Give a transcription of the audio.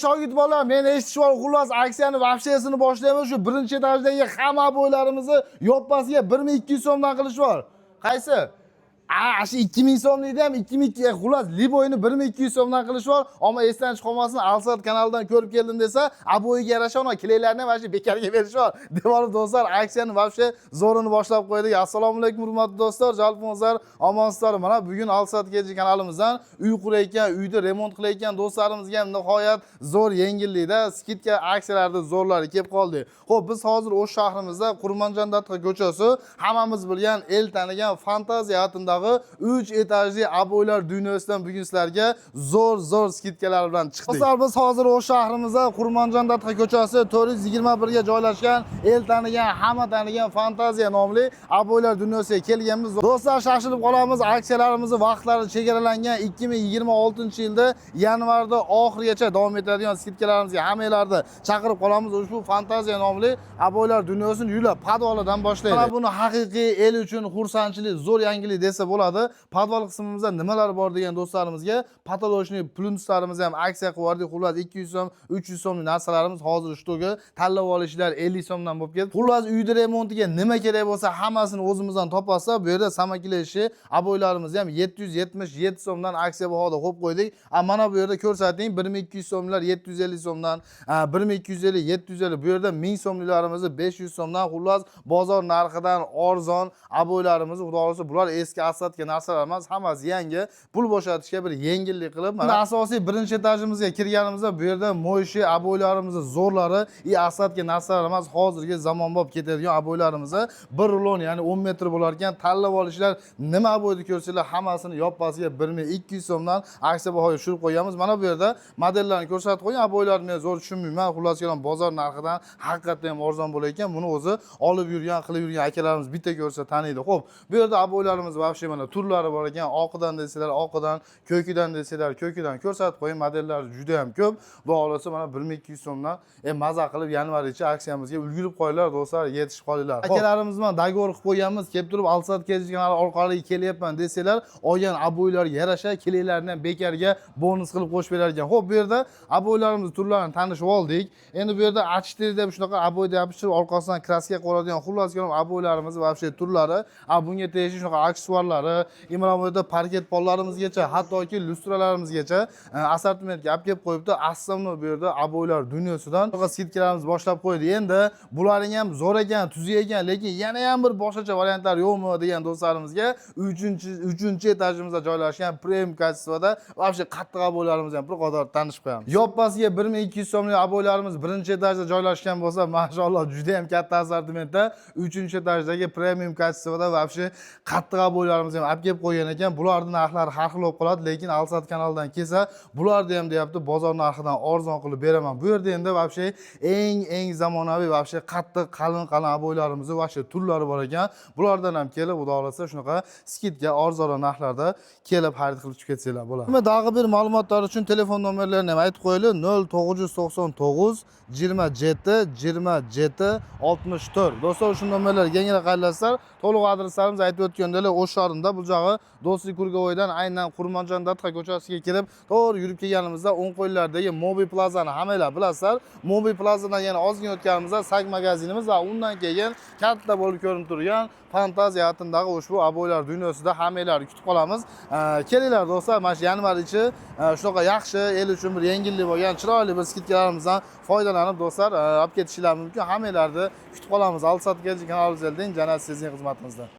Shogird bola, men eshitishim xullas aksiyani vobshesini boshlaymiz. Shu birinchi etajdagi hamma bo'ylarimizni yoppasiga 1200 so'mdan qilish bor. Qaysi? Shu 2000 so'mlikda ham 2000 xullas liboyni 1200 so'mdan qilish bor. Ammo esdan chiqolmasin, Alsat kanalidan ko'rib keldim desa, aboyiga yarasha ona kilaylarni mana shu bekarga berish bor. Devorib do'stlar, aksiyani vobshe zo'rini boshlab qo'ydik. Assalomu alaykum hurmatli do'stlar, jalbingizlar omonsiz. Mana bugun Alsat KG kanalimizdan uy qurayotgan, uyda remont qilayotgan do'stlarimizga ham nihoyat zo'r yengillikda skidka aksiyalarda zo'rlari kelib qoldi. Xo'p, biz hozir O'sh shahrimizda Qurmonjon Datta ko'chasi, hammamiz bilgan, el tanigan fantaziya atindagi 3 etajli aboylar dunyosidan bugun sizlarga zo'r skidkalar bilan chiqdik. Do'stlar, biz hozir O'sh shahrimizda Qurmonjon Datta ko'chasi 421 ga joylashgan, el tanigan, hamma tanigan fantaziya nomli aboylar dunyosiga kelganmiz. Do'stlar, shoshilib qolamiz. Aksiyalarimizni vaqtlari chegaralangan 2026-yilda yanvarda oxirigacha davom etadigan skidkalarimizga hammalarni chaqirib qolamiz. Ushbu fantaziya nomli aboylar dunyosini yulab podvalidan boshlaydi. Mana buni haqiqiy el uchun xursandchilik, zo'r yangilik desa bo'ladi. Podval qismimizda nimalar bor degan do'stlarimizga patologiya plyuslarimizni ham aksiya qilib yubordik. Xullas 200 so'm, 300 so'mlik narsalarimiz hozir shtuga tanlab olishlar 50 so'mdan bo'lib ketdi. Xullas uyda remontiga nima kerak bo'lsa hammasini o'zimizdan topasa, bu yerda samakilashli aboylarimizni ham 777 so'mdan aksiya bahoda qo'yib qo'ydik. Mana bu yerda ko'rsating 1200 so'mlar 750 so'mdan, 1250 750 bu yerda 1000 so'mliklarimizni 500 so'mdan xullas bozor narxidan arzon aboylarimiz, xudo xolasa bular eski asatga narsalar emas, hammasi yangi, pul bo'shatishga bir yengillik qilib, mana asosiy birinchi etajimizga kirganimizda bu yerda mo'yshi aboylarimizni zo'rlari, asatga narsalar emas, hozirgi zamonbop ketadigan aboylarimizni 1 rulon, ya'ni 10 metr bo'lar ekan, tanlab olishlar, nima aboyni ko'rsanglar hammasini yoppasiga 1200 so'mdan aksiya bahoga tushirib qo'yamiz. Mana bu yerda modellarni ko'rsatib qo'ying. Aboylarni men zo'r tushunmayman. Xullas kelgan bozor narxidan haqiqatdan ham arzon bo'lar ekan. Buni o'zi olib yurgan, qilib yurgan akalarimiz bitta ko'rsa taniydi. Xo'p, bu yerda aboylarimiz vobshe mana turlari bor ekan. Oqidan desalar, oqidan, ko'kidan desalar, ko'kidan ko'rsatib qo'ying. Modellari juda ham ko'p. Xudo xolasa mana 1200 so'mdan maza qilib yanvargacha aksiyamizga ulgurib qo'yinglar do'stlar, yetishib qolinglar. Akalarimiz bilan dogovor qilib qo'yganmiz. Kelib turib Alsat KG kanali orqali kelyapman desalar, olgan aboylarga yarasha kilaylarni ham bekarga bonus qilib qo'shib berar ekan. Xo'p, bu yerda aboylarimiz turlarini tanishib oldik. Endi bu yerda achishtirib deb shunaqa aboyda yopishtirib orqasidan kraska qo'yadigan xullas kelib aboylarimiz va vobshe turlari, bunga tegishli shunaqa aksessuarlari, imromoyda parket pollarimizgacha, hattoki lustralarimizgacha assortimentga olib kelib qo'yibdi. Aslimni bu yerda aboylar dunyosidan shunaqa skidkalarimiz boshlab qo'ydi. Endi bularning ham zo'r ekan, tuzuk ekan, lekin yana ham bir boshqacha variantlar yo'qmi degan do'stlarimizga 3-etajimizda joylashgan premium kачествоda vobshe qattiq aboylarimiz ham bir qator tanishib qo'yamiz. Yoppasiga 1200 so'mlik aboylarimiz birinchi etajda joylashgan bo'lsa, mashalloh juda ham katta assortimentda 3-etajdagi premium kачествоda vobshe qattiq aboylarimiz ham olib kelib qo'ygan ekan. Bularning narxlari har xil bo'lib qoladi, lekin Alsat kanalidan kelsa, bularni ham deyapti, bozor narxidan arzon qilib beraman. Bu yerda endi vobshe eng zamonaviy vobshe qattiq qalin aboylarimiz vobshe turlari bor ekan. Bulardan ham kelib, xudo xolasa shunaqa skidga arzon narxlarda kelib xarid qilib chiqib ketsanglar bo'ladi. Dag'i bir ma'lumotlar uchun telefon nomerlarini ham aytib qo'yaylik. 0999 27 27 64. Do'stlar, shu nomerlarga yangiroq qaylasizlar. To'liq adreslarimiz aytib o'tgandalar, O'sh shahrida bu jog'i Do'stlik Kurgovoydan aynan Qurmonjon Datta ko'chasiga kelib, to'g'ri yurib kelganimizda o'ng qo'ylardagi Mobi Plazani hammalar bilasizlar. Mobi Plazadan yana ozgina o'tganimizda Sak magazinimiz va undan keyin katta bo'lib ko'rinib turgan fantaziya atindagi ushbu aboylar dunyosida hammalarni kutib qolamiz. Kelinglar do'stlar, mana shu yanvar ichi shunaqa yaxshi, el uchun bir yengillik bo'lgan chiroyli bir skidkalarimizdan foydalanib do'stlar olib ketishinglar mumkin. Hammalarni kutib qolamiz. Alsat KG kanalimizda Jannat sizning xizmatingizda.